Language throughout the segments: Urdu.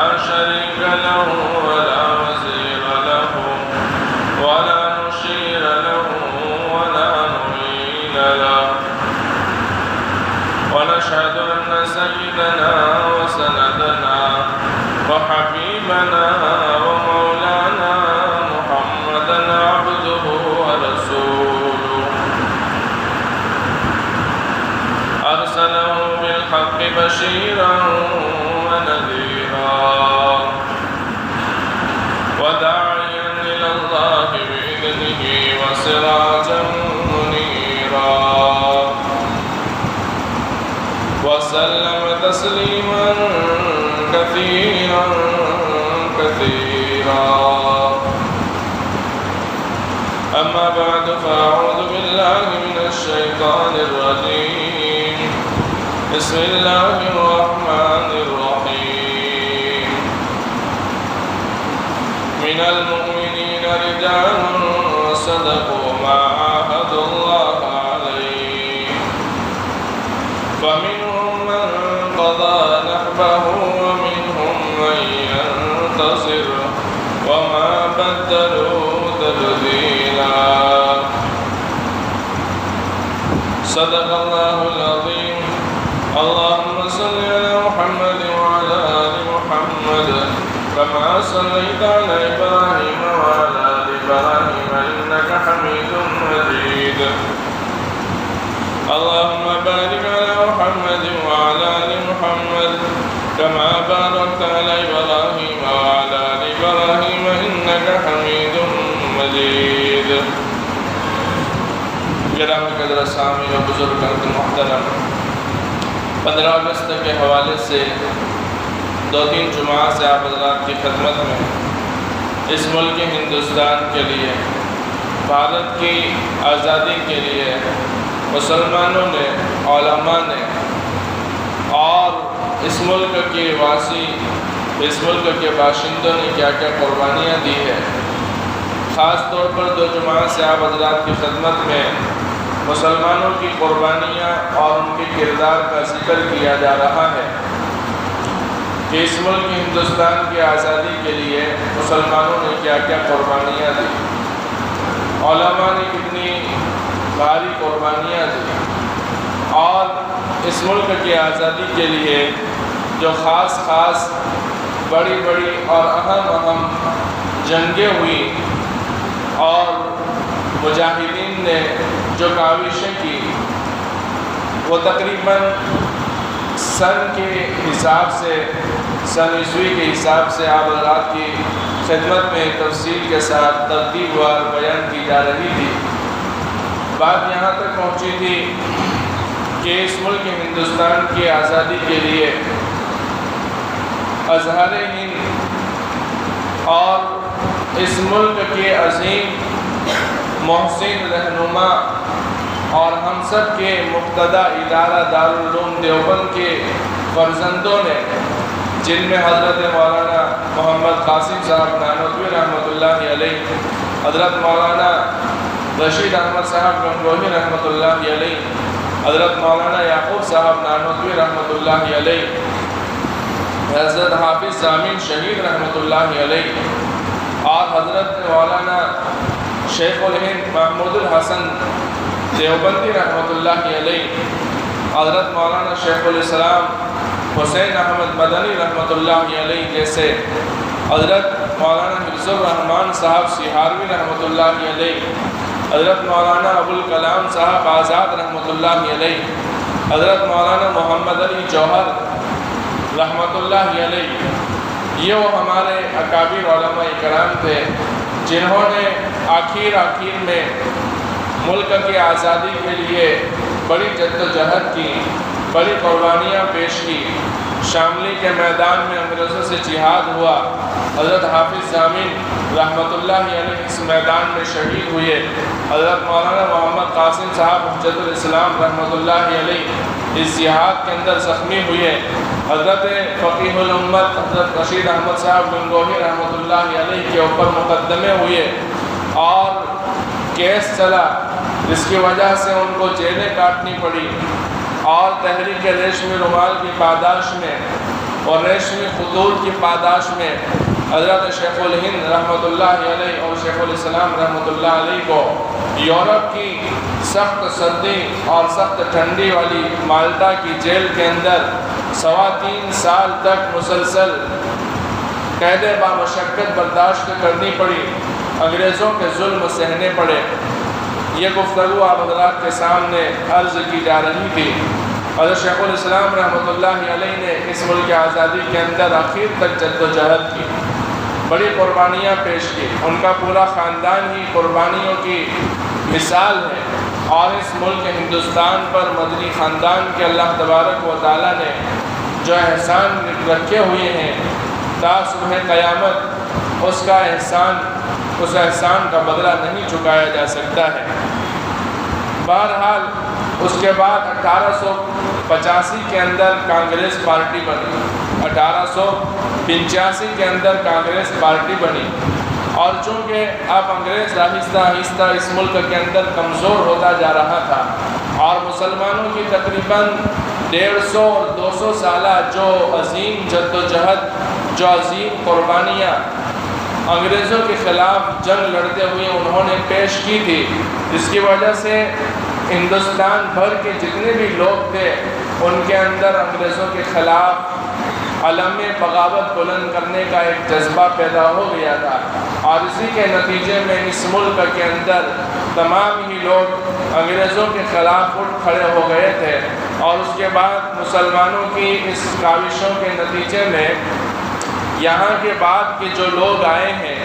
لا شريك له ولا وزير له ولا مشير له ولا معين له. ونشهد أن سيدنا وسندنا وحبيبنا ومولانا محمدا عبده ورسوله أرسله بالحق بشيرا ونذيرا وداعيا إلى الله بإذنه وسراجا منيرا وسلم تسليما كثيرا كثيرا. أما بعد فأعوذ بالله من الشيطان الرجيم. بسم الله الرحمن الرحيم. من المؤمنين رجال صدقوا ما عاهدوا الله عليه فمنهم من قضى نحبه ومنهم من ينتصر وما بدلوا تبديلا. صدق الله العظيم. اللهم صل على محمد وعلى آل محمد كما صليت على إبراهيم وعلى آل إبراهيم إنك حميد مجيد. اللهم بارك على محمد وعلى آل محمد كما باركت على إبراهيم وعلى آل إبراهيم إنك حميد مجيد. گرامی قدر سامعین و بزرگان محترم، 15 اگست کے حوالے سے 2-3 جمعہ سے آپ حضرات کی خدمت میں اس ملک ہندوستان کے لیے، بھارت کی آزادی کے لیے مسلمانوں نے، علماء نے اور اس ملک کے واسی، اس ملک کے باشندوں نے کیا کیا قربانیاں دی ہے. خاص طور پر 2 جمعہ سے آپ حضرات کی خدمت میں مسلمانوں کی قربانیاں اور ان کے کردار کا ذکر کیا جا رہا ہے کہ اس ملک ہندوستان کی آزادی کے لیے مسلمانوں نے کیا کیا قربانیاں دی، علماء نے کتنی بھاری قربانیاں دی، اور اس ملک کی آزادی کے لیے جو خاص بڑی اور اہم جنگیں ہوئی اور مجاہدین نے جو کاوشیں کی، وہ تقریباً سن کے حساب سے، سن عیسوی کے حساب سے آپ حضرات کی خدمت میں تفصیل کے ساتھ ترتیب وار بیان کی جا رہی تھی. بات یہاں تک پہنچی تھی کہ اس ملک ہندوستان کی آزادی کے لیے ازہر ہند اور اس ملک کے عظیم محسن رہنما اور ہم سب کے مقتدہ ادارہ دارالعلوم دیوبند کے فرزندوں نے، جن میں حضرت مولانا محمد قاسم صاحب نانوتوی رحمۃ اللہ علیہ، حضرت مولانا رشید احمد صاحب گنگوہی رحمۃ اللہ علیہ، حضرت مولانا یعقوب صاحب نانوتوی رحمۃ اللہ علیہ، حضرت حافظ ضامن شہید رحمۃ اللہ علیہ، اور حضرت مولانا شیخ الہند محمود الحسن دیوبندی رحمۃ اللہ علیہ، حضرت مولانا شیخ الاسلام حسین احمد مدنی رحمۃ اللہ علیہ جیسے، حضرت مولانا حفظ الرحمان صاحب سہاروی رحمۃ اللہ علیہ، حضرت مولانا ابوالکلام صاحب آزاد رحمۃ اللہ علیہ، حضرت مولانا محمد علی جوہر رحمۃ اللہ علیہ، یہ وہ ہمارے اکابر علماء کرام تھے جنہوں نے آخر میں ملک کی آزادی کے لیے بڑی جدوجہد کی، بڑی قربانیاں پیش کی. شاملی کے میدان میں انگریزوں سے جہاد ہوا، حضرت حافظ ضامن رحمۃ اللہ علیہ اس میدان میں شہید ہوئے، حضرت مولانا محمد قاسم صاحب حجت الاسلام رحمۃ اللہ علیہ اس جہاد کے اندر زخمی ہوئے، حضرت فقیہ الامت حضرت رشید احمد صاحب گنگوہی رحمۃ اللہ علیہ کے اوپر مقدمے ہوئے اور کیس چلا، جس کی وجہ سے ان کو جیلیں کاٹنی پڑی، اور تحریک ریشمی رومال کی پاداش میں اور ریشمی خطوط کی پاداش میں حضرت شیخ الہند رحمۃ اللہ علیہ اور شیخ الاسلام رحمۃ اللہ علیہ کو یورپ کی سخت سردی اور سخت ٹھنڈی والی مالٹا کی جیل کے اندر 3.25 سال تک مسلسل قید بامشقت برداشت کرنی پڑی، انگریزوں کے ظلم سہنے پڑے۔ یہ گفتگو آپ حضرات کے سامنے عرض کی جا رہی تھی۔ حضرت شیخ الاسلام رحمۃ اللہ علیہ نے اس ملک کی آزادی کے اندر آخر تک جد و جہد کی، بڑی قربانیاں پیش کی۔ ان کا پورا خاندان ہی قربانیوں کی مثال ہے، اور اس ملک ہندوستان پر مدنی خاندان کے اللہ تبارک و تعالیٰ نے جو احسان رکھے ہوئے ہیں تا صبح قیامت، اس احسان کا بدلہ نہیں چکایا جا سکتا ہے۔ بہرحال اس کے بعد 1885 کے اندر کانگریس پارٹی بنی، 1885 کے اندر کانگریس پارٹی بنی، اور چونکہ اب انگریز آہستہ آہستہ اس ملک کے اندر کمزور ہوتا جا رہا تھا، اور مسلمانوں کی تقریباً 150 اور 200 سالہ جو عظیم جد و جہد، جو عظیم قربانیاں انگریزوں کے خلاف جنگ لڑتے ہوئے انہوں نے پیش کی تھی، جس کی وجہ سے ہندوستان بھر کے جتنے بھی لوگ تھے ان کے اندر انگریزوں کے خلاف علم بغاوت بلند کرنے کا ایک جذبہ پیدا ہو گیا تھا، اور اسی کے نتیجے میں اس ملک کے اندر تمام ہی لوگ انگریزوں کے خلاف اٹھ کھڑے ہو گئے تھے۔ اور اس کے بعد مسلمانوں کی اس کاوشوں کے نتیجے میں یہاں کے بعد کے جو لوگ آئے ہیں،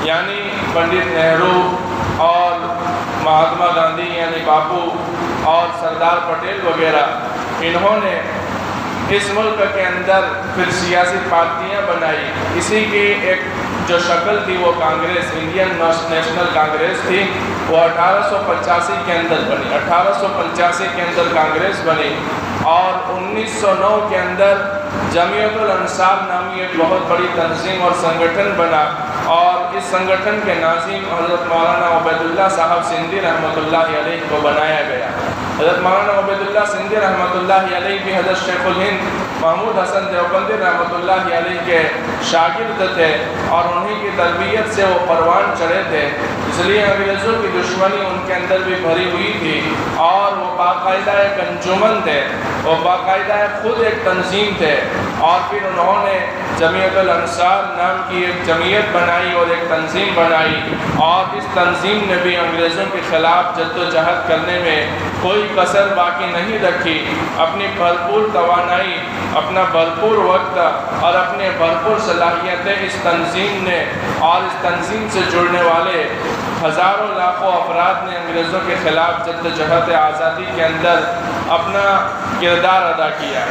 یعنی پنڈت نہرو اور مہاتما گاندھی یعنی باپو اور سردار پٹیل وغیرہ، انہوں نے اس ملک کے اندر پھر سیاسی پارٹیاں بنائی۔ اسی کی ایک جو شکل تھی وہ کانگریس، انڈین نیشنل کانگریس تھی، وہ 1885 کے اندر بنی، 1885 کے اندر کانگریس بنی، اور 1909 کے اندر جمعیت الانصار نامی ایک بہت بڑی تنظیم اور سنگٹھن بنا، اور اس سنگٹھن کے ناظم حضرت مولانا عبید اللہ صاحب سندھی رحمۃ اللہ علیہ کو بنایا گیا۔ حضرت مولانا عبید اللہ سندھی رحمۃ اللہ علیہ بھی حضرت شیخ الہند محمود حسن دیوبندی رحمۃ اللہ علیہ کے شاگرد تھے، اور انہی کی تربیت سے وہ پروان چڑھے تھے، اس لیے انگریزوں کی دشمنی ان کے اندر بھی بھری ہوئی تھی، اور وہ باقاعدہ ایک انجمن تھے، وہ باقاعدہ خود ایک تنظیم تھے، اور پھر انہوں نے جمعیت الانصار نام کی ایک جمعیت بنائی اور ایک تنظیم بنائی، اور اس تنظیم نے بھی انگریزوں کے خلاف جد و جہد کرنے میں کوئی کسر باقی نہیں رکھی۔ اپنی بھرپور توانائی، اپنا بھرپور وقت اور اپنے بھرپور صلاحیتیں اس تنظیم نے اور اس تنظیم سے جڑنے والے ہزاروں لاکھوں افراد نے انگریزوں کے خلاف جد و جہد آزادی کے اندر اپنا کردار ادا کیا۔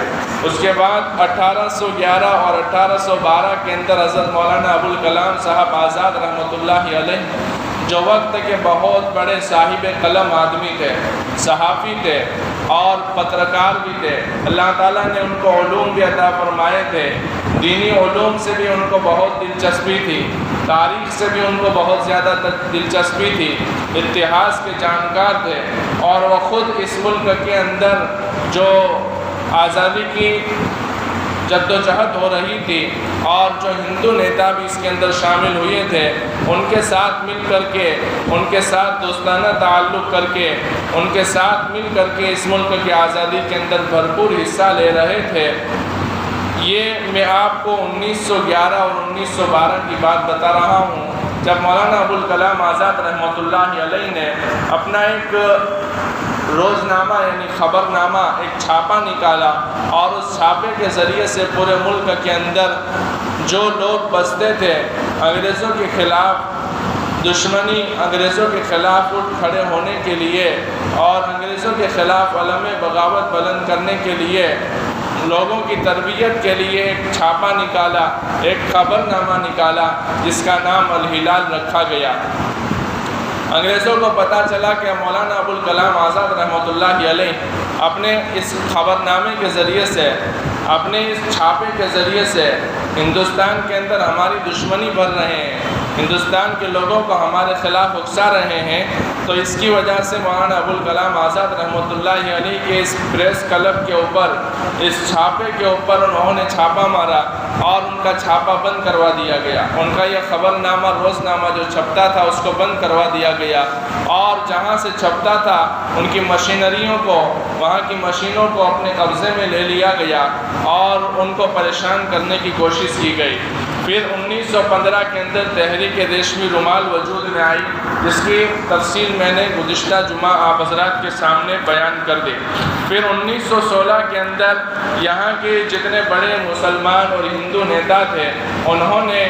اس کے بعد 1811 اور 1812 کے اندر حضرت مولانا ابوالکلام صاحب آزاد رحمۃ اللہ علیہ، جو وقت کے بہت بڑے صاحب قلم آدمی تھے، صحافی تھے اور پترکار بھی تھے، اللہ تعالیٰ نے ان کو علوم بھی عطا فرمائے تھے، دینی علوم سے بھی ان کو بہت دلچسپی تھی، تاریخ سے بھی ان کو بہت زیادہ دلچسپی تھی، اتہاس کے جانکار تھے، اور وہ خود اس ملک کے اندر جو آزادی کی جد و جہد ہو رہی تھی اور جو ہندو نیتا بھی اس کے اندر شامل ہوئے تھے، ان کے ساتھ مل کر کے، ان کے ساتھ دوستانہ تعلق کر کے، ان کے ساتھ مل کر کے اس ملک کی آزادی کے اندر بھرپور حصہ لے رہے تھے۔ یہ میں آپ کو 1911 اور 1912 کی بات بتا رہا ہوں، جب مولانا ابوالکلام آزاد رحمۃ اللہ علیہ نے اپنا ایک روزنامہ یعنی خبر نامہ ایک چھاپا نکالا، اور اس چھاپے کے ذریعے سے پورے ملک کے اندر جو لوگ بستے تھے انگریزوں کے خلاف دشمنی، انگریزوں کے خلاف اٹھ کھڑے ہونے کے لیے اور انگریزوں کے خلاف علم بغاوت بلند کرنے کے لیے، لوگوں کی تربیت کے لیے ایک چھاپا نکالا، ایک خبر نامہ نکالا جس کا نام الہلال رکھا گیا۔ انگریزوں کو پتہ چلا کہ مولانا ابوالکلام آزاد رحمۃ اللہ علیہ اپنے اس خبر نامے کے ذریعے سے، اپنے اس چھاپے کے ذریعے سے ہندوستان کے اندر ہماری دشمنی بھر رہے ہیں، ہندوستان کے لوگوں کو ہمارے خلاف اکسا رہے ہیں، تو اس کی وجہ سے مولانا ابوالکلام آزاد رحمۃ اللہ علیہ کے اس پریس کلب کے اوپر، اس چھاپے کے اوپر انہوں نے چھاپا مارا اور ان کا چھاپا بند کروا دیا گیا۔ ان کا یہ خبر نامہ، روز نامہ جو چھپتا تھا اس کو بند کروا دیا گیا، اور جہاں سے چھپتا تھا ان کی مشینریوں کو، وہاں کی مشینوں کو اپنے قبضے میں لے لیا گیا اور ان کو پریشان کرنے کی کوشش کی گئی۔ پھر 1915 کے اندر تحریک ریشمی رومال وجود میں آئی، جس کی تفصیل میں نے گزشتہ جمعہ آپ حضرات کے سامنے بیان کر دی۔ پھر 1916 کے اندر یہاں کے جتنے بڑے مسلمان اور ہندو نیتا تھے، انہوں نے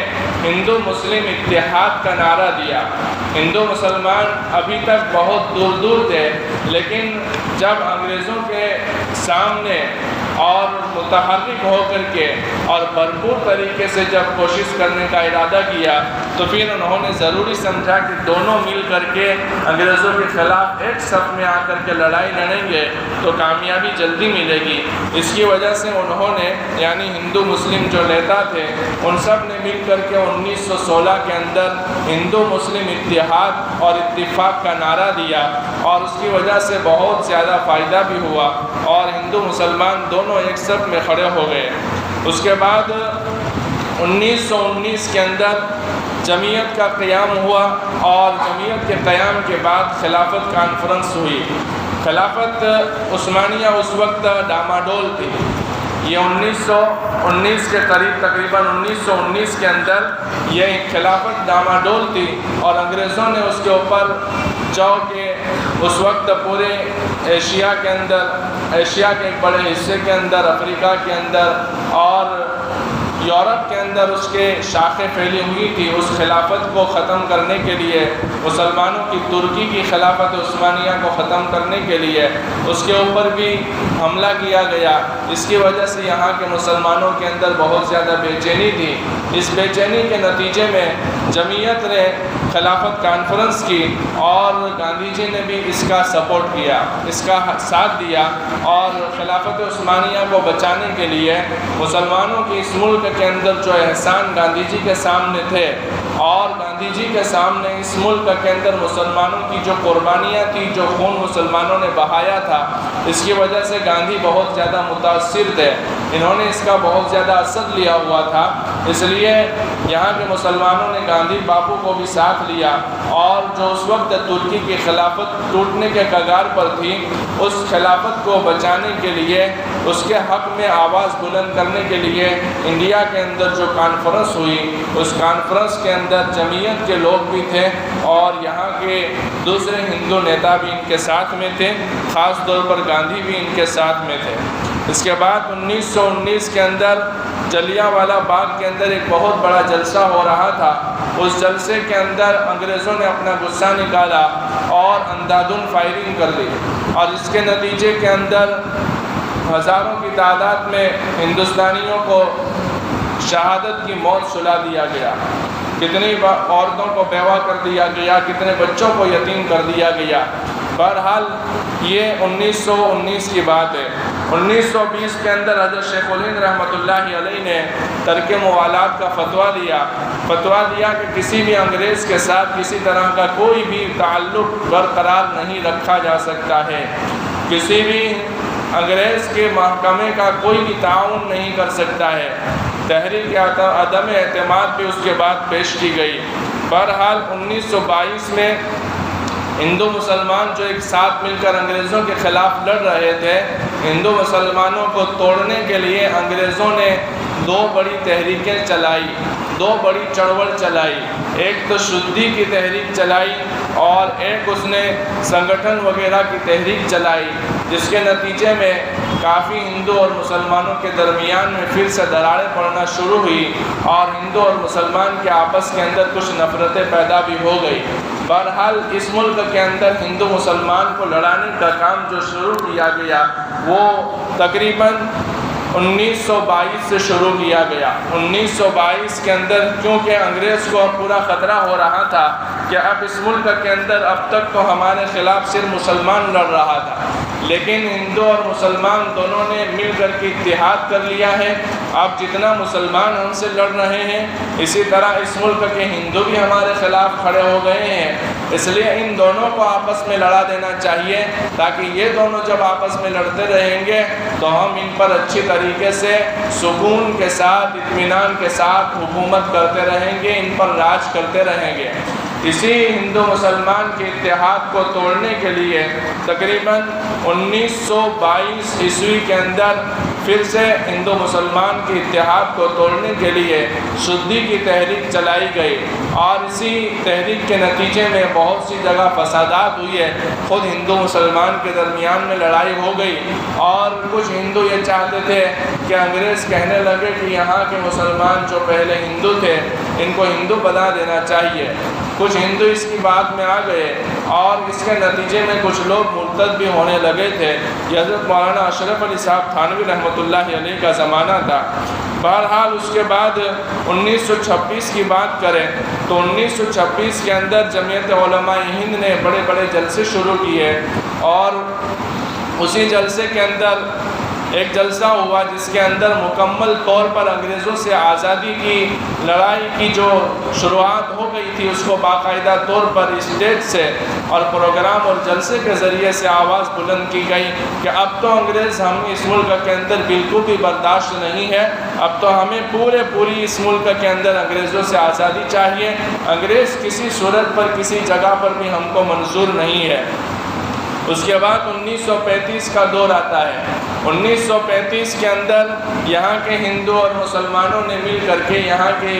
ہندو مسلم اتحاد کا نعرہ دیا۔ ہندو مسلمان ابھی تک بہت دور دور تھے، لیکن جب انگریزوں کے سامنے اور متحرک ہو کر کے اور بھرپور طریقے سے جب کوشش کرنے کا ارادہ کیا، تو پھر انہوں نے ضروری سمجھا کہ دونوں مل کر کے انگریزوں کے خلاف ایک صف میں آ کر کے لڑائی لڑیں گے تو کامیابی جلدی ملے گی۔ اس کی وجہ سے انہوں نے، یعنی ہندو مسلم جو نیتا تھے، ان سب نے مل کر کے 1916 کے اندر ہندو مسلم اتحاد اور اتفاق کا نعرہ دیا، اور اس کی وجہ سے بہت زیادہ فائدہ بھی ہوا اور ہندو مسلمان دونوں ایک صف میں کھڑے ہو گئے۔ اس کے بعد 1919 کے اندر جمعیت کا قیام ہوا، اور جمعیت کے قیام کے بعد خلافت کانفرنس ہوئی۔ خلافت عثمانیہ اس وقت ڈاماڈول تھی۔ یہ 1919 کے قریب، تقریباً 1919 کے اندر یہ خلافت ڈاماڈول تھی، اور انگریزوں نے اس کے اوپر جو کہ اس وقت پورے ایشیا کے اندر، ایشیا کے ایک بڑے حصے کے اندر، افریقہ کے اندر اور یورپ کے اندر اس کے شاخیں پھیلی ہوئی تھی، اس خلافت کو ختم کرنے کے لیے، مسلمانوں کی ترکی کی خلافت عثمانیہ کو ختم کرنے کے لیے اس کے اوپر بھی حملہ کیا گیا۔ اس کی وجہ سے یہاں کے مسلمانوں کے اندر بہت زیادہ بے چینی تھی۔ اس بے چینی کے نتیجے میں جمعیت نے خلافت کانفرنس کی، اور گاندھی جی نے بھی اس کا سپورٹ کیا، اس کا ساتھ دیا، اور خلافت عثمانیہ کو بچانے کے لیے مسلمانوں کی اس ملک کے اندر جو احسان گاندھی جی کے سامنے تھے، اور گاندھی جی کے سامنے اس ملک کے اندر مسلمانوں کی جو قربانیاں تھی، جو خون مسلمانوں نے بہایا تھا، اس کی وجہ سے گاندھی بہت زیادہ متاثر تھے۔ انہوں نے اس کا بہت زیادہ اثر لیا ہوا تھا، اس لیے یہاں کے مسلمانوں نے گاندھی باپو کو بھی ساتھ لیا، اور جو اس وقت ترکی کی خلافت ٹوٹنے کے کگار پر تھی، اس خلافت کو بچانے کے لیے، اس کے حق میں آواز بلند کرنے کے لیے انڈیا کے اندر جو کانفرنس ہوئی، اس کانفرنس کے اندر جمعیت کے لوگ بھی تھے، اور یہاں کے دوسرے ہندو نیتا بھی ان کے ساتھ میں تھے، خاص طور پر گاندھی بھی ان کے ساتھ میں تھے۔ اس کے بعد 1919 کے اندر جلیانوالہ باغ کے اندر ایک بہت بڑا جلسہ ہو رہا تھا۔ اس جلسے کے اندر انگریزوں نے اپنا غصہ نکالا اور اندھادھند فائرنگ کر دی، اور اس کے نتیجے کے اندر ہزاروں کی تعداد میں ہندوستانیوں کو شہادت کی موت سلا دیا گیا، کتنی عورتوں کو بیوہ کر دیا گیا، کتنے بچوں کو یتیم کر دیا گیا۔ بہرحال یہ 1919 کی بات ہے۔ 1920 کے اندر حضرت شیخ الہند رحمۃ اللہ علیہ نے ترک موالات کا فتویٰ دیا کہ کسی بھی انگریز کے ساتھ کسی طرح کا کوئی بھی تعلق برقرار نہیں رکھا جا سکتا ہے، کسی بھی انگریز کے محکمے کا کوئی بھی تعاون نہیں کر سکتا ہے۔ تحریک عدم اعتماد بھی اس کے بعد پیش کی گئی۔ بہرحال 1922 میں ہندو مسلمان جو ایک ساتھ مل کر انگریزوں کے خلاف لڑ رہے تھے، ہندو مسلمانوں کو توڑنے کے لیے انگریزوں نے دو بڑی تحریکیں چلائی، دو بڑی چڑوڑ چلائی۔ ایک تو شدی کی تحریک چلائی، اور ایک اس نے سنگٹھن وغیرہ کی تحریک چلائی، جس کے نتیجے میں کافی ہندو اور مسلمانوں کے درمیان میں پھر سے دراڑیں پڑنا شروع ہوئی، اور ہندو اور مسلمان کے آپس کے اندر کچھ نفرتیں پیدا بھی ہو گئی۔ بہرحال اس ملک کے اندر ہندو مسلمان کو لڑانے کا کام جو شروع کیا گیا وہ تقریباً 1922 سے شروع کیا گیا۔ 1922 کے اندر کیونکہ انگریز کو اب پورا خطرہ ہو رہا تھا کہ اب اس ملک کے اندر اب تک تو ہمارے خلاف صرف مسلمان لڑ رہا تھا، لیکن ہندو اور مسلمان دونوں نے مل کر کے اتحاد کر لیا ہے۔ اب جتنا مسلمان ہم سے لڑ رہے ہیں، اسی طرح اس ملک کے ہندو بھی ہمارے خلاف کھڑے ہو گئے ہیں۔ اس لیے ان دونوں کو آپس میں لڑا دینا چاہیے، تاکہ یہ دونوں جب آپس میں لڑتے رہیں گے تو ہم ان پر اچھی طریقے سے سکون کے ساتھ، اطمینان کے ساتھ حکومت کرتے رہیں گے، ان پر راج کرتے رہیں گے۔ اسی ہندو مسلمان کے اتحاد کو توڑنے کے لیے تقریباً 1922 عیسوی کے اندر پھر سے ہندو مسلمان کے اتحاد کو توڑنے کے لیے شدی کی تحریک چلائی گئی، اور اسی تحریک کے نتیجے میں بہت سی جگہ فسادات ہوئی ہے۔ خود ہندو مسلمان کے درمیان میں لڑائی ہو گئی، اور کچھ ہندو یہ چاہتے تھے کہ انگریز کہنے لگے کہ یہاں کے مسلمان جو پہلے ہندو تھے ان کو ہندو بنا دینا چاہیے۔ کچھ ہندو اس کی بات میں آ گئے، اور اس کے نتیجے میں کچھ لوگ مرتد بھی ہونے لگے تھے۔ یہ حضرت مولانا اشرف علی صاحب تھانوی رحمۃ اللہ علیہ کا زمانہ تھا۔ بہرحال اس کے بعد 1926 کی بات کریں تو 1926 کے اندر جمعیت علماء ہند نے بڑے بڑے جلسے شروع کیے، اور اسی جلسے کے اندر ایک جلسہ ہوا جس کے اندر مکمل طور پر انگریزوں سے آزادی کی لڑائی کی جو شروعات ہو گئی تھی اس کو باقاعدہ طور پر اسٹیج سے اور پروگرام اور جلسے کے ذریعے سے آواز بلند کی گئی کہ اب تو انگریز ہم اس ملک کے اندر بالکل بھی برداشت نہیں ہے، اب تو ہمیں پوری اس ملک کے اندر انگریزوں سے آزادی چاہیے، انگریز کسی صورت پر کسی جگہ پر بھی ہم کو منظور نہیں ہے۔ اس کے بعد 1935 کا دور آتا ہے۔ 1935 کے اندر یہاں کے ہندو اور مسلمانوں نے مل کر کے، یہاں کے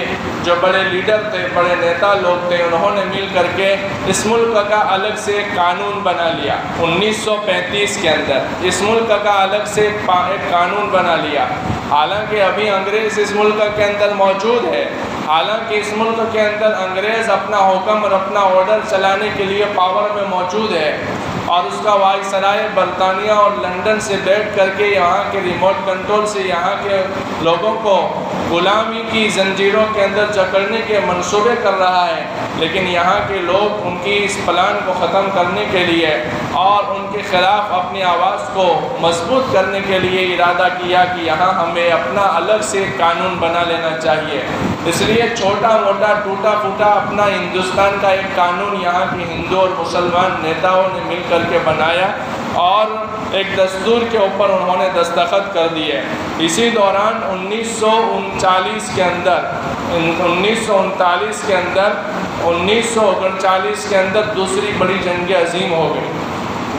جو بڑے لیڈر تھے، بڑے نیتا لوگ تھے، انہوں نے مل کر کے اس ملک کا الگ سے ایک قانون بنا لیا۔ 1935 کے اندر اس ملک کا الگ سے ایک قانون بنا لیا۔ حالانکہ ابھی انگریز اس ملک کے اندر موجود ہے، حالانکہ اس ملک کے اندر انگریز اپنا حکم اور اپنا آرڈر چلانے کے لیے پاور میں موجود ہے، اور اس کا وائسرائے برطانیہ اور لندن سے بیٹھ کر کے یہاں کے ریموٹ کنٹرول سے یہاں کے لوگوں کو غلامی کی زنجیروں کے اندر جکڑنے کے منصوبے کر رہا ہے، لیکن یہاں کے لوگ ان کی اس پلان کو ختم کرنے کے لیے اور ان کے خلاف اپنی آواز کو مضبوط کرنے کے لیے ارادہ کیا کہ یہاں ہمیں اپنا الگ سے قانون بنا لینا چاہیے۔ اس لیے چھوٹا موٹا ٹوٹا پھوٹا اپنا ہندوستان کا ایک قانون یہاں کے ہندو اور مسلمان نیتاؤں نے مل کر کے بنایا، اور ایک دستور کے اوپر انہوں نے دستخط کر دیے۔ اسی دوران 1939 کے اندر دوسری بڑی جنگ عظیم ہو گئی،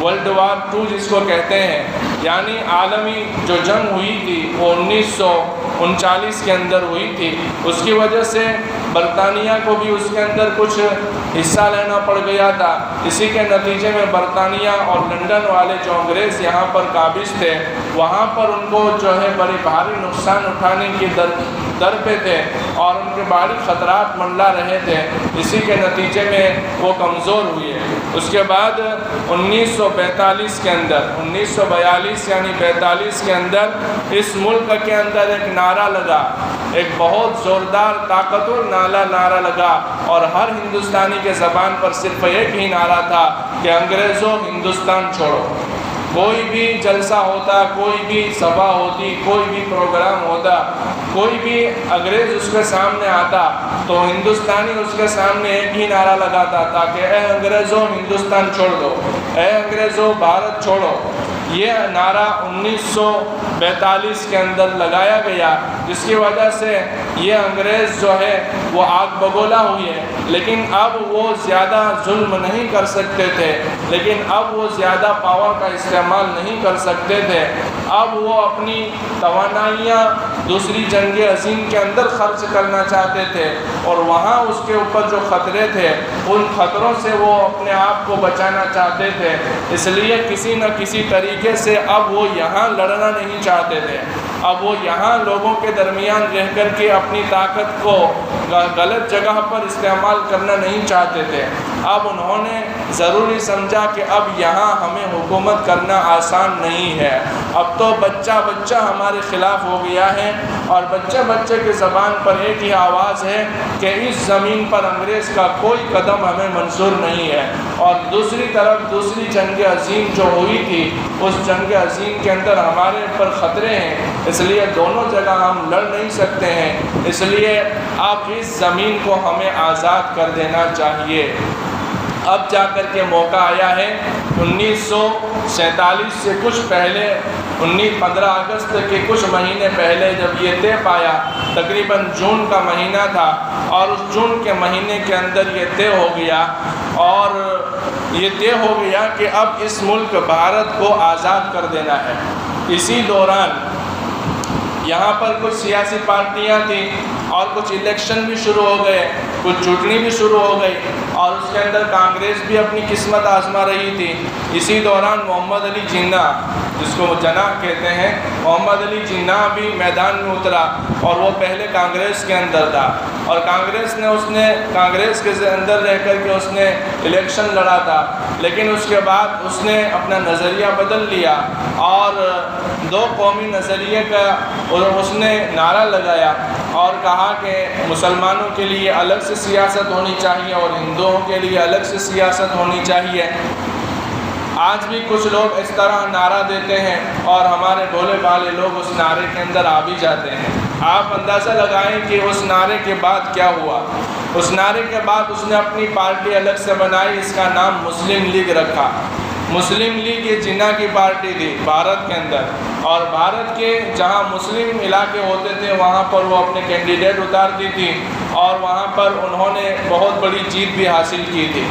ورلڈ وار 2 جس کو کہتے ہیں، یعنی عالمی جو جنگ ہوئی تھی وہ 1939 کے اندر ہوئی تھی۔ اس کی وجہ سے برطانیہ کو بھی اس کے اندر کچھ حصہ لینا پڑ گیا تھا۔ اسی کے نتیجے میں برطانیہ اور لندن والے جو انگریز یہاں پر قابض تھے، وہاں پر ان کو جو ہے بڑی بھاری نقصان اٹھانے کی در پہ تھے، اور ان کے بھاری خطرات منڈلا رہے تھے۔ اسی کے نتیجے میں وہ کمزور ہوئے۔ اس کے بعد 1942 کے اندر 1942 یعنی 42 کے اندر اس ملک کے اندر ایک نعرہ لگا، ایک بہت زوردار طاقتور نعرہ لگا، اور ہر ہندوستانی کے زبان پر صرف ایک ہی نعرہ تھا کہ انگریزوں ہندوستان چھوڑو۔ کوئی بھی جلسہ ہوتا، کوئی بھی سبھا ہوتی، کوئی بھی پروگرام ہوتا، کوئی بھی انگریز اس کے سامنے آتا تو ہندوستانی اس کے سامنے ایک ہی نعرہ لگاتا تھا کہ اے انگریزوں ہندوستان چھوڑ دو، اے انگریزوں بھارت چھوڑو۔ یہ نعرہ 1942 کے اندر لگایا گیا، جس کی وجہ سے یہ انگریز جو ہے وہ آگ بگولا ہوئی ہے، لیکن اب وہ زیادہ ظلم نہیں کر سکتے تھے، لیکن اب وہ زیادہ پاور کا استعمال نہیں کر سکتے تھے۔ اب وہ اپنی توانائیاں دوسری جنگ عظیم کے اندر خرچ کرنا چاہتے تھے، اور وہاں اس کے اوپر جو خطرے تھے ان خطروں سے وہ اپنے آپ کو بچانا چاہتے تھے۔ اس لیے کسی نہ کسی طریقے سے اب وہ یہاں لڑنا نہیں چاہتے تھے، اب وہ یہاں لوگوں کے درمیان رہ کر کے اپنی طاقت کو غلط جگہ پر استعمال کرنا نہیں چاہتے تھے۔ اب انہوں نے ضروری سمجھا کہ اب یہاں ہمیں حکومت کرنا آسان نہیں ہے، اب تو بچہ بچہ ہمارے خلاف ہو گیا ہے، اور بچہ بچے کی زبان پر ایک ہی آواز ہے کہ اس زمین پر انگریز کا کوئی قدم ہمیں منظور نہیں ہے۔ اور دوسری طرف دوسری جنگ عظیم جو ہوئی تھی، اس جنگ عظیم کے اندر ہمارے پر خطرے ہیں، اس لیے دونوں جگہ ہم لڑ نہیں سکتے ہیں، اس لیے اب اس زمین کو ہمیں آزاد کر دینا چاہیے۔ اب جا کر کے موقع آیا ہے۔ 1947 سے کچھ پہلے 15 اگست کے کچھ مہینے پہلے جب یہ طے پایا، تقریباً جون کا مہینہ تھا، اور اس جون کے مہینے کے اندر یہ طے ہو گیا، اور یہ طے ہو گیا کہ اب اس ملک بھارت کو آزاد کر دینا ہے۔ اسی دوران یہاں پر کچھ سیاسی پارٹیاں تھیں اور کچھ الیکشن بھی شروع ہو گئے، کچھ چٹنی بھی شروع ہو گئی، اور اس کے اندر کانگریس بھی اپنی قسمت آزما رہی تھی۔ اسی دوران محمد علی جناح، جس کو جناح کہتے ہیں، محمد علی جناح بھی میدان میں اترا، اور وہ پہلے کانگریس کے اندر تھا، اور کانگریس کے اندر رہ کر کے اس نے الیکشن لڑا تھا، لیکن اس کے بعد اس نے اپنا نظریہ بدل لیا، اور دو قومی نظریے کا اس نے نعرہ لگایا، اور کہا کہ مسلمانوں کے لیے الگ سے سیاست ہونی چاہیے اور ہندوؤں کے لیے الگ سے سیاست ہونی چاہیے۔ آج بھی کچھ لوگ اس طرح نعرہ دیتے ہیں، اور ہمارے بھولے بھالے لوگ اس نعرے کے اندر آ بھی جاتے ہیں۔ آپ اندازہ لگائیں کہ اس نعرے کے بعد کیا ہوا۔ اس نعرے کے بعد اس نے اپنی پارٹی الگ سے بنائی، اس کا نام مسلم لیگ رکھا۔ مسلم لیگ یہ جناح کی پارٹی تھی بھارت کے اندر، اور بھارت کے جہاں مسلم علاقے ہوتے تھے وہاں پر وہ اپنے کینڈیڈیٹ اتارتی تھی، اور وہاں پر انہوں نے بہت بڑی جیت بھی حاصل کی تھی۔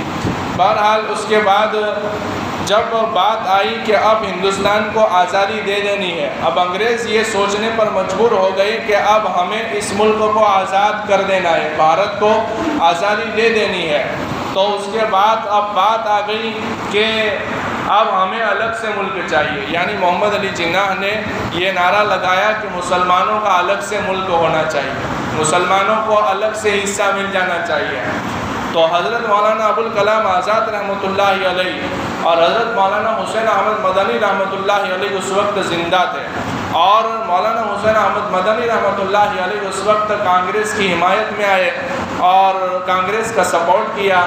بہرحال اس کے بعد جب بات آئی کہ اب ہندوستان کو آزادی دے دینی ہے، اب انگریز یہ سوچنے پر مجبور ہو گئے کہ اب ہمیں اس ملک کو آزاد کر دینا ہے، بھارت کو آزادی دے دینی ہے، تو اس کے بعد اب بات آ گئی کہ اب ہمیں الگ سے ملک چاہیے۔ یعنی محمد علی جناح نے یہ نعرہ لگایا کہ مسلمانوں کا الگ سے ملک ہونا چاہیے، مسلمانوں کو الگ سے حصہ مل جانا چاہیے۔ تو حضرت مولانا ابوالکلام آزاد رحمۃ اللہ علیہ اور حضرت مولانا حسین احمد مدنی رحمۃ اللہ علیہ اس وقت زندہ تھے، اور مولانا حسین احمد مدنی رحمۃ اللہ علیہ اس وقت کانگریس کی حمایت میں آئے اور کانگریس کا سپورٹ کیا،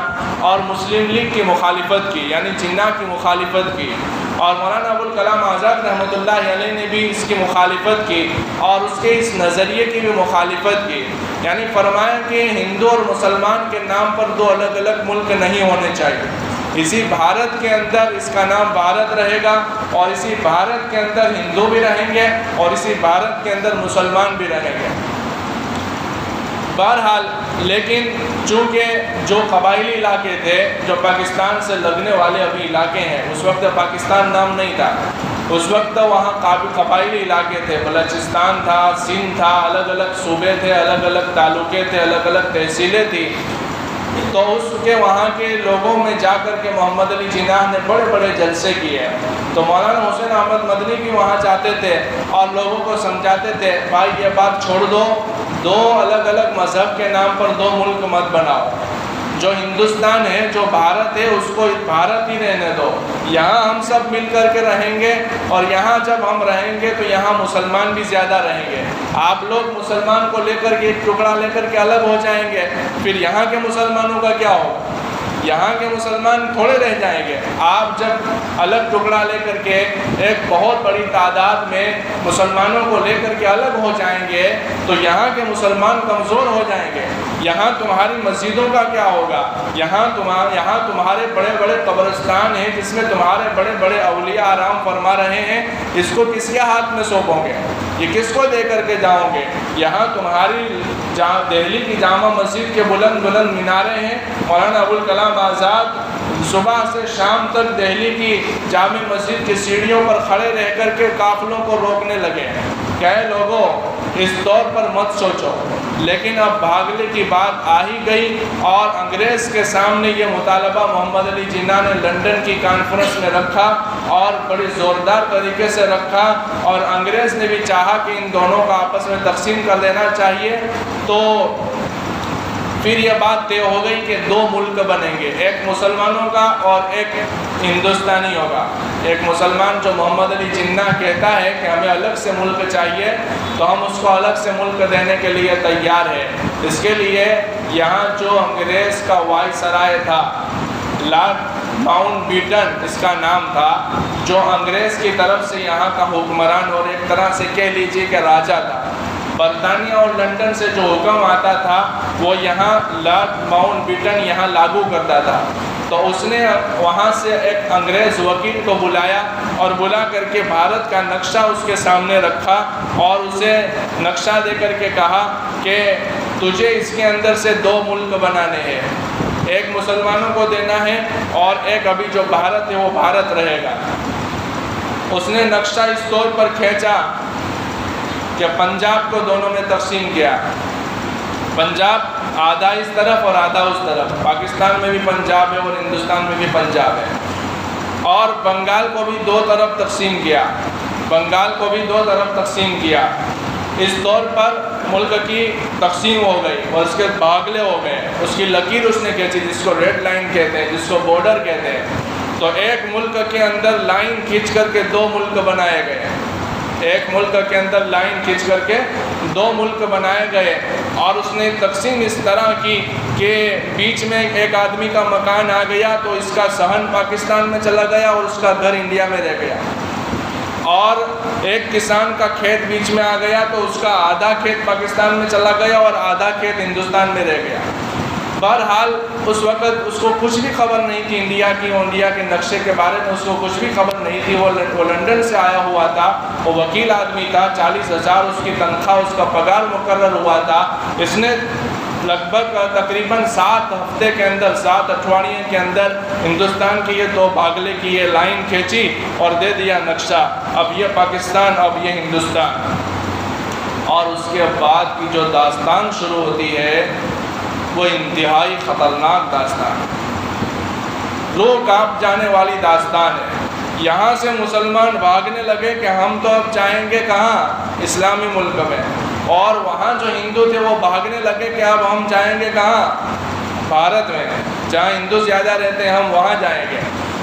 اور مسلم لیگ کی مخالفت کی، یعنی جناح کی مخالفت کی، اور مولانا ابوالکلام آزاد رحمۃ اللہ علیہ نے بھی اس کی مخالفت کی، اور اس کے اس نظریے کی بھی مخالفت کی۔ یعنی فرمایا کہ ہندو اور مسلمان کے نام پر دو الگ الگ ملک نہیں ہونے چاہیے، اسی بھارت کے اندر اس کا نام بھارت رہے گا، اور اسی بھارت کے اندر ہندو بھی رہیں گے، اور اسی بھارت کے اندر مسلمان بھی رہیں گے۔ بہرحال لیکن چونکہ جو قبائلی علاقے تھے، جو پاکستان سے لگنے والے ابھی علاقے ہیں، اس وقت پاکستان نام نہیں تھا، اس وقت وہاں قبائلی علاقے تھے، بلوچستان تھا، سندھ تھا، الگ الگ صوبے تھے، الگ الگ تعلقے تھے، الگ الگ تحصیلیں تھیں، تو اس کے وہاں کے لوگوں میں جا کر کے محمد علی جناح نے بڑے بڑے جلسے کیے، تو مولانا حسین احمد مدنی بھی وہاں جاتے تھے اور لوگوں کو سمجھاتے تھے، بھائی یہ بات چھوڑ دو، دو الگ الگ مذہب کے نام پر دو ملک مت بناؤ، جو ہندوستان ہے، جو بھارت ہے، اس کو بھارت ہی رہنے دو، یہاں ہم سب مل کر کے رہیں گے، اور یہاں جب ہم رہیں گے تو یہاں مسلمان بھی زیادہ رہیں گے، آپ لوگ مسلمان کو لے کر کے ایک ٹکڑا لے کر کے الگ ہو جائیں گے، پھر یہاں کے مسلمانوں کا کیا ہوگا؟ یہاں کے مسلمان تھوڑے رہ جائیں گے۔ آپ جب الگ ٹکڑا لے کر کے ایک بہت بڑی تعداد میں مسلمانوں کو لے کر کے الگ ہو جائیں گے تو یہاں کے مسلمان کمزور ہو جائیں گے، یہاں تمہاری مسجدوں کا کیا ہوگا؟ یہاں تمہارے بڑے بڑے قبرستان ہیں جس میں تمہارے بڑے بڑے اولیاء آرام فرما رہے ہیں، اس کو کس کے ہاتھ میں سونپو گے؟ یہ کس کو دے کر کے جاؤ گے؟ یہاں تمہاری دہلی کی جامع مسجد کے بلند بلند مینارے ہیں، مولانا ابوالکلام آزاد صبح سے شام تک دہلی کی جامع مسجد کی سیڑھیوں پر کھڑے رہ کر کے قافلوں کو روکنے لگے کہ اے لوگوں اس طور پر مت سوچو، لیکن اب بھاگنے کی بات آ ہی گئی، اور انگریز کے سامنے یہ مطالبہ محمد علی جناح نے لندن کی کانفرنس میں رکھا، اور بڑی زوردار طریقے سے رکھا، اور انگریز نے بھی چاہا کہ ان دونوں کا آپس میں تقسیم کر دینا چاہیے، تو پھر یہ بات طے ہو گئی کہ دو ملک بنیں گے، ایک مسلمانوں کا اور ایک ہندوستانیوں کا۔ ایک مسلمان جو محمد علی جناح کہتا ہے کہ ہمیں الگ سے ملک چاہیے تو ہم اس کو الگ سے ملک دینے کے لیے تیار ہیں۔ اس کے لیے یہاں جو انگریز کا وائسرائے تھا، لارڈ ماؤنٹ بیٹن اس کا نام تھا، جو انگریز کی طرف سے یہاں کا حکمران اور ایک طرح سے کہہ لیجیے کہ راجا تھا۔ برطانیہ اور لنڈن سے جو حکم آتا تھا وہ یہاں لارڈ ماؤنٹ بیٹن یہاں لاگو کرتا تھا۔ تو اس نے وہاں سے ایک انگریز وکیل کو بلایا اور بلا کر کے بھارت کا نقشہ اس کے سامنے رکھا اور اسے نقشہ دے کر کے کہا کہ تجھے اس کے اندر سے 2 ملک بنانے ہیں، ایک مسلمانوں کو دینا ہے اور ایک ابھی جو بھارت ہے وہ بھارت رہے گا۔ اس نے نقشہ اس طور پر کھینچا کہ پنجاب کو دونوں میں تقسیم کیا، پنجاب آدھا اس طرف اور آدھا اس طرف، پاکستان میں بھی پنجاب ہے اور ہندوستان میں بھی پنجاب ہے، اور بنگال کو بھی 2 طرف تقسیم کیا، بنگال کو بھی 2 طرف تقسیم کیا۔ اس طور پر ملک کی تقسیم ہو گئی اور اس کے باغلے ہو گئے، اس کی لکیر اس نے کھینچی جس کو ریڈ لائن کہتے ہیں، جس کو بارڈر کہتے ہیں۔ تو ایک ملک کے اندر لائن کھینچ کر کے 2 ملک بنائے گئے، ایک ملک کے اندر لائن کھینچ کر کے 2 ملک بنائے گئے، اور اس نے تقسیم اس طرح کی کہ بیچ میں ایک آدمی کا مکان آ گیا تو اس کا صحن پاکستان میں چلا گیا اور اس کا گھر انڈیا میں رہ گیا، اور ایک کسان کا کھیت بیچ میں آ گیا تو اس کا آدھا کھیت پاکستان میں چلا گیا اور آدھا کھیت ہندوستان میں رہ گیا۔ بہرحال اس وقت اس کو کچھ بھی خبر نہیں تھی انڈیا کی، انڈیا کے نقشے کے بارے میں اس کو کچھ بھی خبر نہیں تھی۔ وہ لنڈن سے آیا ہوا تھا، وہ وکیل آدمی تھا، 40,000 اس کی تنخواہ، اس کا پگار مقرر ہوا تھا۔ اس نے لگ بھگ تقریباً 7 ہفتے کے اندر، 7 اٹھواڑیے کے اندر ہندوستان کی یہ 2 باغلے کی یہ لائن کھینچی اور دے دیا نقشہ، اب یہ پاکستان، اب یہ ہندوستان۔ اور اس کے بعد کی جو داستان شروع ہوتی ہے وہ انتہائی خطرناک داستان ہے، روح کانپ جانے والی داستان ہے۔ یہاں سے مسلمان بھاگنے لگے کہ ہم تو اب جائیں گے کہاں؟ اسلامی ملک میں، اور وہاں جو ہندو تھے وہ بھاگنے لگے کہ اب ہم جائیں گے کہاں؟ بھارت میں، جہاں ہندو زیادہ رہتے ہیں ہم وہاں جائیں گے۔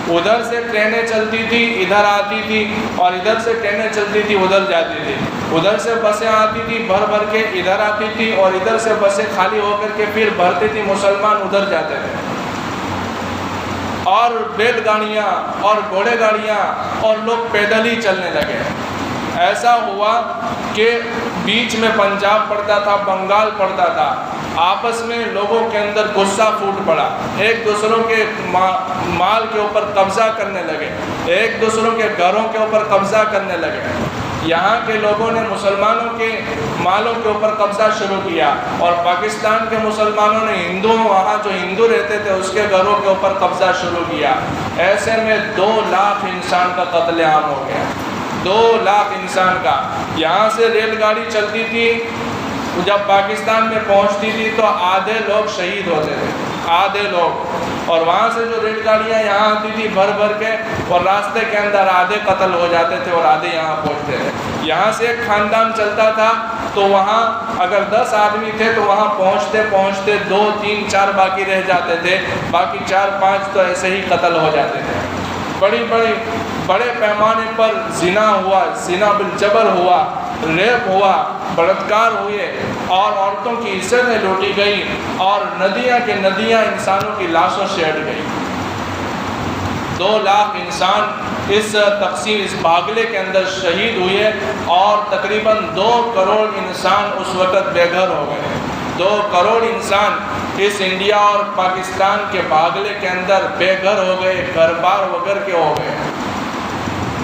ادھر سے ٹرینیں چلتی تھی ادھر آتی تھی، اور ادھر سے ٹرینیں چلتی تھی ادھر جاتی تھی، ادھر سے بسیں آتی تھی بھر بھر کے ادھر آتی تھی، اور ادھر سے بسیں خالی ہو کر کے پھر بھرتی تھی، مسلمان ادھر جاتے تھے، اور بیل گاڑیاں اور گھوڑے گاڑیاں اور لوگ پیدل ہی چلنے لگے۔ ایسا ہوا کہ بیچ میں پنجاب پڑتا تھا، بنگال پڑتا تھا، آپس میں لوگوں کے اندر غصہ پھوٹ پڑا، ایک دوسروں کے مال کے اوپر قبضہ کرنے لگے، ایک دوسروں کے گھروں کے اوپر قبضہ کرنے لگے۔ یہاں کے لوگوں نے مسلمانوں کے مالوں کے اوپر قبضہ شروع کیا، اور پاکستان کے مسلمانوں نے وہاں جو ہندو رہتے تھے اس کے گھروں کے اوپر قبضہ شروع کیا۔ ایسے میں 2 لاکھ انسان کا قتل عام ہو گیا، 2 لاکھ انسان کا۔ یہاں سے ریل گاڑی چلتی تھی، جب پاکستان میں پہنچتی تھی تو آدھے لوگ شہید ہوتے تھے، آدھے لوگ، اور وہاں سے جو ریل گاڑیاں یہاں آتی تھی بھر بھر کے، اور راستے کے اندر آدھے قتل ہو جاتے تھے اور آدھے یہاں پہنچتے تھے۔ یہاں سے ایک خاندان چلتا تھا تو وہاں اگر 10 آدمی تھے تو وہاں پہنچتے پہنچتے 2 3 4 باقی رہ جاتے تھے، باقی 4 5 تو ایسے ہی قتل ہو جاتے تھے۔ بڑے پیمانے پر زنا ہوا، زنا بالجبر ہوا، ریپ ہوا، بلاತ್ಕಾರ ہوئے، اور عورتوں کی عزتیں لوٹی گئی، اور ندیاں کے ندیاں انسانوں کی لاشوں سے ہٹ گئی۔ 2 لاکھ انسان اس تقسیم، اس باغلے کے اندر شہید ہوئے، اور تقریباً 2 کروڑ انسان اس وقت بے گھر ہو گئے۔ 2 کروڑ انسان اس انڈیا اور پاکستان کے باغلے کے اندر بے گھر ہو گئے، گھر بار وغیرہ کے ہو گئے۔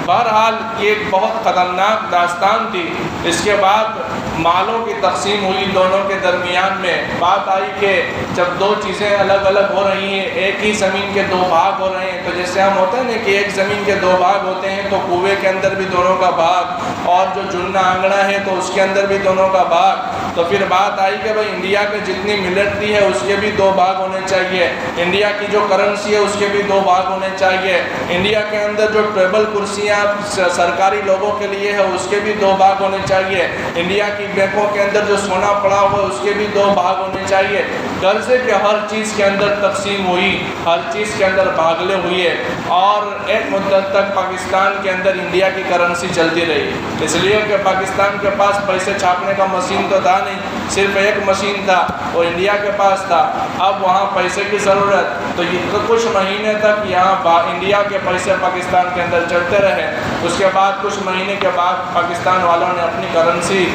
بہرحال یہ ایک بہت خطرناک داستان تھی۔ اس کے بعد مالوں کی تقسیم ہوئی دونوں کے درمیان میں۔ بات آئی کہ جب 2 چیزیں الگ الگ ہو رہی ہیں، ایک ہی زمین کے 2 بھاگ ہو رہے ہیں، تو جیسے ہم ہوتے ہیں نا کہ ایک زمین کے 2 بھاگ ہوتے ہیں، تو کنویں کے اندر بھی دونوں کا بھاگ، اور جو جنہ آنگنا ہے تو اس کے اندر بھی دونوں کا بھاگ۔ تو پھر بات آئی کہ بھائی انڈیا کے جتنی ملٹری ہے اس کے بھی 2 بھاگ ہونے چاہیے، انڈیا کی جو کرنسی ہے اس کے بھی 2 بھاگ ہونے چاہیے، انڈیا کے اندر جو ٹیبل کرسیاں دنیا سرکاری لوگوں کے لیے ہے اس کے بھی 2 بھاگ ہونے چاہیے، انڈیا کی بینکوں کے اندر جو سونا پڑا ہوا ہے اس کے بھی 2 بھاگ ہونے چاہیے۔ قرضے کے ہر چیز کے اندر تقسیم ہوئی، ہر چیز کے اندر بھاگلے ہوئی ہے، اور ایک مدت تک پاکستان کے اندر انڈیا کی کرنسی چلتی رہی، اس لیے کہ پاکستان کے پاس پیسے چھاپنے کا مشین تو تھا نہیں، صرف ایک مشین تھا وہ انڈیا کے پاس تھا۔ اب وہاں پیسے کی ضرورت، تو یہ کچھ مہینے تک یہاں انڈیا کے پیسے پاکستان کے اندر چلتے رہے۔ اس کے بعد کچھ مہینے کے بعد پاکستان والوں نے اپنی کرنسی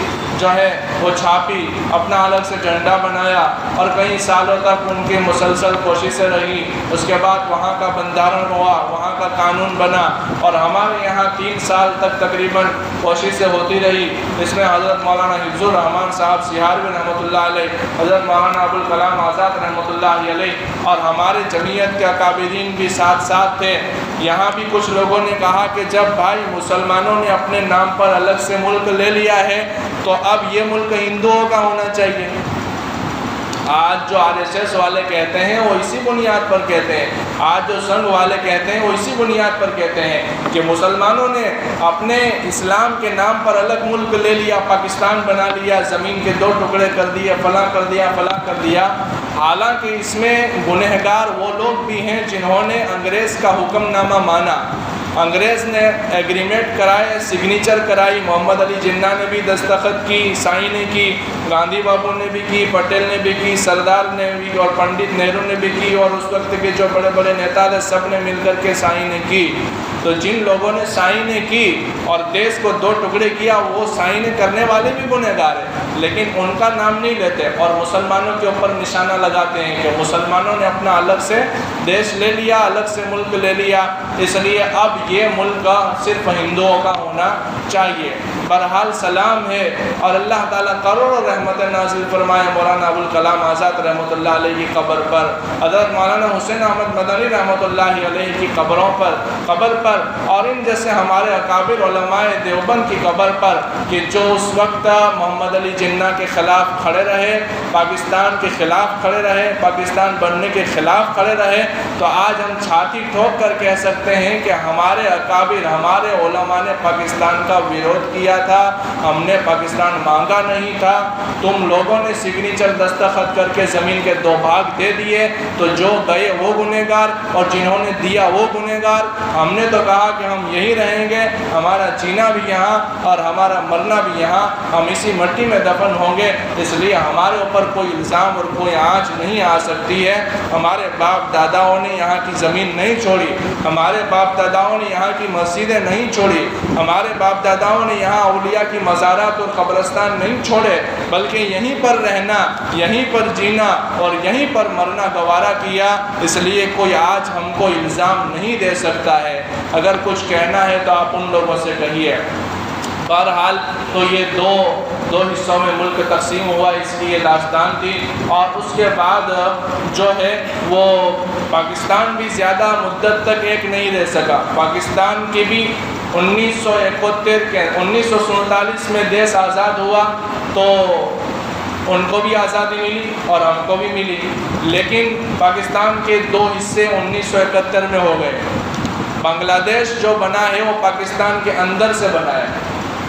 جو ہے وہ چھاپی، اپنا الگ سے جھنڈا بنایا، اور کئی سالوں تک ان کی مسلسل کوششیں رہی۔ اس کے بعد وہاں کا بندرن ہوا، وہاں کا قانون بنا، اور ہمارے یہاں 3 سال تک تقریباً کوششیں ہوتی رہی۔ اس میں حضرت مولانا حفظ الرحمان صاحب سہاروی رحمۃ اللہ علیہ، حضرت مولانا ابوالکلام آزاد رحمۃ اللہ علیہ، اور ہمارے جمعیت کے اکابرین بھی ساتھ ساتھ تھے۔ یہاں بھی کچھ لوگوں نے کہا کہ جب بھائی مسلمانوں نے اپنے نام پر الگ سے ملک لے لیا ہے تو اب یہ ملک ہندوؤں کا ہونا چاہیے۔ آج جو RSS والے کہتے ہیں وہ اسی بنیاد پر کہتے ہیں، آج جو سنگھ والے کہتے ہیں وہ اسی بنیاد پر کہتے ہیں کہ مسلمانوں نے اپنے اسلام کے نام پر الگ ملک لے لیا، پاکستان بنا لیا، زمین کے 2 ٹکڑے کر دیے، فلاں کر دیا، فلاں کر دیا۔ حالانکہ اس میں گنہگار وہ لوگ بھی ہیں جنہوں نے انگریز کا حکم نامہ مانا، انگریز نے ایگریمنٹ کرائے، سگنیچر کرائی، محمد علی جناح نے بھی دستخط کی، سائن نے کی، گاندھی بابو نے بھی کی، پٹیل نے بھی کی، سردار نے بھی، اور پنڈت نہرو نے بھی کی، اور اس وقت کے جو بڑے بڑے نیتا تھے سب نے مل کر کے سائن کی۔ تو جن لوگوں نے سائن کی اور دیش کو 2 ٹکڑے کیا وہ سائن کرنے والے بھی گنہگار ہیں، لیکن ان کا نام نہیں لیتے اور مسلمانوں کے اوپر نشانہ لگاتے ہیں کہ مسلمانوں نے اپنا الگ سے دیش لے لیا، الگ سے ملک لے لیا، اس لیے اب یہ ملک صرف ہندوؤں کا ہونا چاہیے۔ بہرحال سلام ہے، اور اللہ تعالیٰ کروڑوں رحمت نازل فرمائے مولانا ابوالکلام آزاد رحمۃ اللہ علیہ کی قبر پر، حضرت مولانا حسین احمد مدنی رحمۃ اللہ علیہ کی قبر پر، اور ان جیسے ہمارے اکابر علماء دیوبند کی قبر پر، کہ جو اس وقت محمد علی جناح کے خلاف کھڑے رہے، پاکستان کے خلاف کھڑے رہے، پاکستان بننے کے خلاف کھڑے رہے۔ تو آج ہم چھاتی ٹھوک کر کہہ سکتے ہیں کہ ہمارے اکابر، ہمارے علماء نے پاکستان کا ویرودھ کیا تھا، ہم نے پاکستان مانگا نہیں تھا۔ تم لوگوں نے سگنیچر دستخط کر کے زمین کے 2 بھاگ دے دیے، تو جو گئے وہ گنہگار اور جنہوں نے دیا وہ گنہگار۔ ہم نے تو کہا کہ ہم یہی رہیں گے، ہمارا جینا بھی یہاں اور ہمارا مرنا بھی یہاں، ہم اسی مٹی میں دفن ہوں گے، اس لیے ہمارے اوپر کوئی الزام اور کوئی آنچ نہیں آ سکتی ہے۔ ہمارے باپ داداؤں نے یہاں کی زمین نہیں چھوڑی، ہمارے باپ داداؤں نے یہاں کی مسجدیں نہیں چھوڑی، ہمارے باپ داداؤں نے یہاں اولیاء کی مزارات اور قبرستان نہیں چھوڑے، بلکہ یہیں پر رہنا، یہیں پر جینا اور یہیں پر مرنا گوارا کیا۔ اس لیے کوئی آج ہم کو الزام نہیں دے سکتا ہے۔ اگر کچھ کہنا ہے تو آپ ان لوگوں سے کہیے۔ بہرحال تو یہ دو حصوں میں ملک تقسیم ہوا، اس کی یہ داستان تھی۔ اور اس کے بعد جو ہے وہ پاکستان بھی زیادہ مدت تک ایک نہیں رہ سکا۔ پاکستان کی بھی 1947 میں دیش آزاد ہوا تو ان کو بھی آزادی ملی اور ہم کو بھی ملی، لیکن پاکستان کے 2 حصے 1971 میں ہو گئے۔ بنگلہ دیش جو بنا ہے وہ پاکستان کے اندر سے بنا ہے،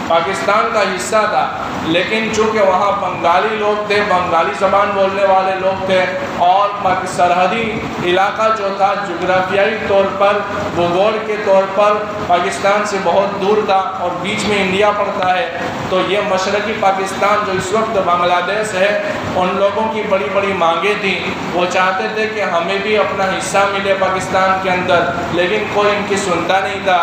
پاکستان کا حصہ تھا، لیکن چونکہ وہاں بنگالی لوگ تھے، بنگالی زبان بولنے والے لوگ تھے، اور سرحدی علاقہ جو تھا جغرافیائی طور پر، بھگول کے طور پر پاکستان سے بہت دور تھا اور بیچ میں انڈیا پڑتا ہے، تو یہ مشرقی پاکستان جو اس وقت بنگلہ دیش ہے، ان لوگوں کی بڑی بڑی مانگیں تھیں، وہ چاہتے تھے کہ ہمیں بھی اپنا حصہ ملے پاکستان کے اندر، لیکن کوئی ان کی سنتا نہیں تھا،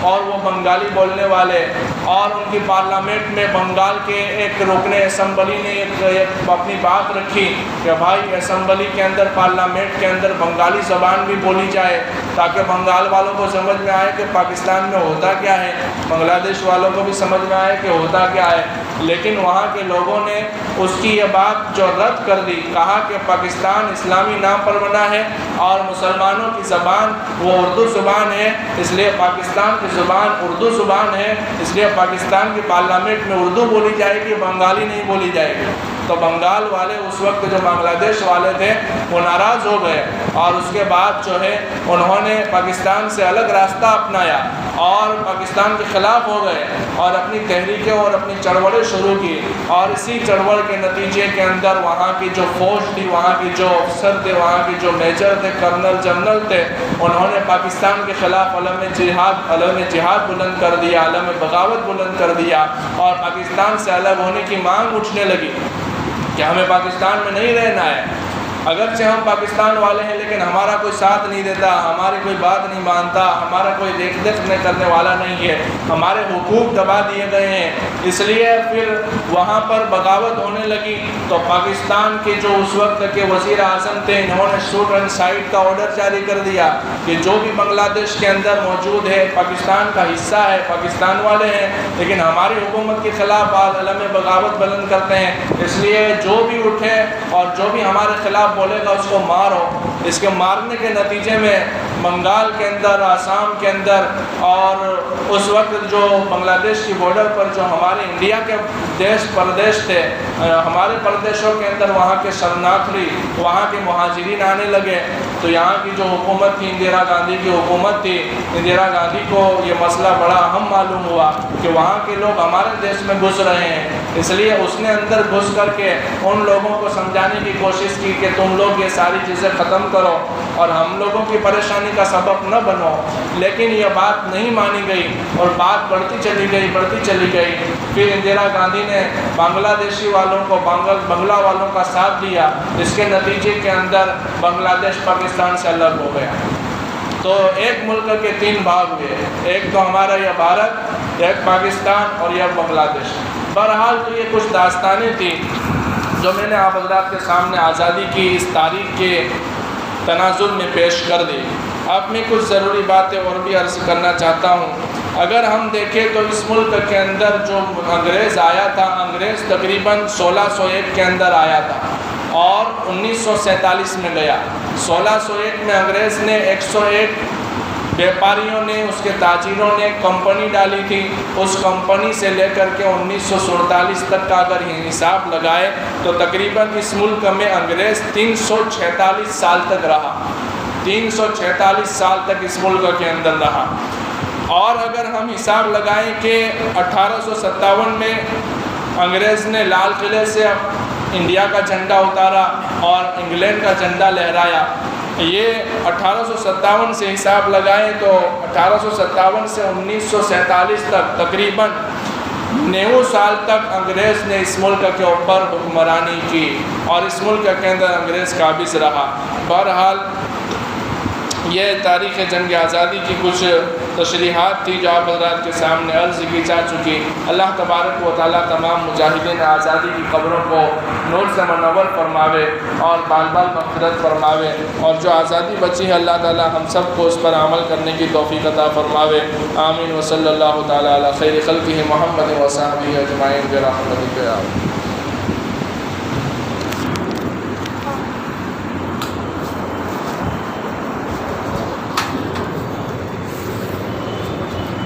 اور وہ بنگالی بولنے والے، اور ان کی پارلیمنٹ میں بنگال کے ایک رکن اسمبلی نے ایک اپنی بات رکھی کہ بھائی اسمبلی کے اندر، پارلیمنٹ کے اندر بنگالی زبان بھی بولی جائے تاکہ بنگال والوں کو سمجھ میں آئے کہ پاکستان میں ہوتا کیا ہے، بنگلہ دیش والوں کو بھی سمجھ میں آئے کہ ہوتا کیا ہے۔ لیکن وہاں کے لوگوں نے اس کی یہ بات جو رد کر دی، کہا کہ پاکستان اسلامی نام پر بنا ہے اور مسلمانوں کی زبان وہ اردو زبان ہے، اس لیے پاکستان کی زبان اردو زبان ہے، اس لیے پاکستان کی پارلیمنٹ میں اردو بولی جائے گی، بنگالی نہیں بولی جائے گی۔ تو بنگال والے اس وقت جو بنگلہ دیش والے تھے وہ ناراض ہو گئے، اور اس کے بعد جو ہے انہوں نے پاکستان سے الگ راستہ اپنایا، اور پاکستان کے خلاف ہو گئے اور اپنی تحریکیں اور اپنی چڑوڑیں شروع کی، اور اسی چڑوڑ کے نتیجے کے اندر وہاں کی جو فوج تھی، وہاں کی جو افسر تھے، وہاں کی جو میجر تھے، کرنل جنرل تھے، انہوں نے پاکستان کے خلاف علم جہاد بلند کر دیا، علم بغاوت بلند کر دیا، اور پاکستان سے الگ ہونے کی مانگ اٹھنے لگی کہ ہمیں پاکستان میں نہیں رہنا ہے۔ اگرچہ ہم پاکستان والے ہیں لیکن ہمارا کوئی ساتھ نہیں دیتا، ہماری کوئی بات نہیں مانتا، ہمارا کوئی دیکھ کرنے والا نہیں ہے، ہمارے حقوق دبا دیے گئے ہیں۔ اس لیے پھر وہاں پر بغاوت ہونے لگی تو پاکستان کے جو اس وقت کے وزیر اعظم تھے، انہوں نے شوٹ اینڈ سائٹ کا آرڈر جاری کر دیا کہ جو بھی بنگلہ دیش کے اندر موجود ہے پاکستان کا حصہ ہے، پاکستان والے ہیں، لیکن ہماری حکومت کے خلاف علم بغاوت بلند کرتے ہیں، اس لیے جو بھی اٹھے اور جو بھی ہمارے خلاف بولے گا اس کو مارو۔ اس کے مارنے کے نتیجے میں بنگال کے اندر، آسام کے اندر، اور اس وقت جو بنگلہ دیش کی بارڈر پر جو ہمارے انڈیا کے پردیش تھے، ہمارے پردیشوں کے اندر وہاں کے شرناکھی، وہاں کے مہاجرین آنے لگے، تو یہاں کی جو حکومت تھی، اندرا گاندھی کی حکومت تھی، اندرا گاندھی کو یہ مسئلہ بڑا اہم معلوم ہوا کہ وہاں کے لوگ ہمارے دیش میں گھس رہے ہیں، اس لیے اس نے اندر گھس کر کے ان لوگوں کو سمجھانے کی کوشش کی کہ تم لوگ یہ ساری چیزیں ختم کرو اور ہم لوگوں کی پریشانی کا سبب نہ بنو، لیکن یہ بات نہیں مانی گئی اور بات بڑھتی چلی گئی۔ پھر اندرا گاندھی نے بنگلہ دیشی والوں کو، بنگلہ والوں کا ساتھ دیا، اس کے نتیجے کے اندر بنگلہ دیش پاکستان سے الگ ہو گیا۔ تو ایک ملک کے 3 بھاگ ہوئے، ایک تو ہمارا یہ بھارت، ایک پاکستان اور یہ بنگلہ دیش۔ بہرحال تو یہ کچھ داستانیں تھیں جو میں نے آپ حضرات کے سامنے آزادی کی اس تاریخ کے تناظر میں پیش کر دی۔ اب میں کچھ ضروری باتیں اور بھی عرض کرنا چاہتا ہوں۔ اگر ہم دیکھیں تو اس ملک کے اندر جو انگریز آیا تھا، انگریز تقریباً 1601 کے اندر آیا تھا اور 1947 میں گیا۔ 1601 میں انگریز نے 101 بیپاریوں نے، اس کے تاجروں نے کمپنی ڈالی تھی، اس کمپنی سے لے کر کے 1947 تک کا اگر یہ حساب لگائے تو تقریباً اس ملک میں انگریز 346 سال تک رہا، 346 سال تک اس ملک کے اندر رہا۔ اور اگر ہم حساب لگائیں کہ 1857 میں انگریز نے لال قلعے سے انڈیا کا جھنڈا اتارا اور انگلینڈ کا جھنڈا لہرایا، یہ 1857 سے حساب لگائیں تو 1857 سے 1947 تک تقریباً 90 سال تک انگریز نے اس ملک کے اوپر حکمرانی کی اور اس ملک کے اندر انگریز قابض رہا۔ بہرحال یہ تاریخ جنگ آزادی کی کچھ تشریحات تھی جو آپ حضرات کے سامنے عرض کی جا چکی۔ اللہ تبارک و تعالیٰ تمام مجاہدین آزادی کی قبروں کو نور سے منور فرماوے اور بال بال مغفرت فرماوے، اور جو آزادی بچی ہے اللہ تعالیٰ ہم سب کو اس پر عمل کرنے کی توفیق عطا فرماوے۔ آمین و صلی اللہ تعالیٰ علی خیر خلقہ محمد و صحبہ اجمعین برحمتک یا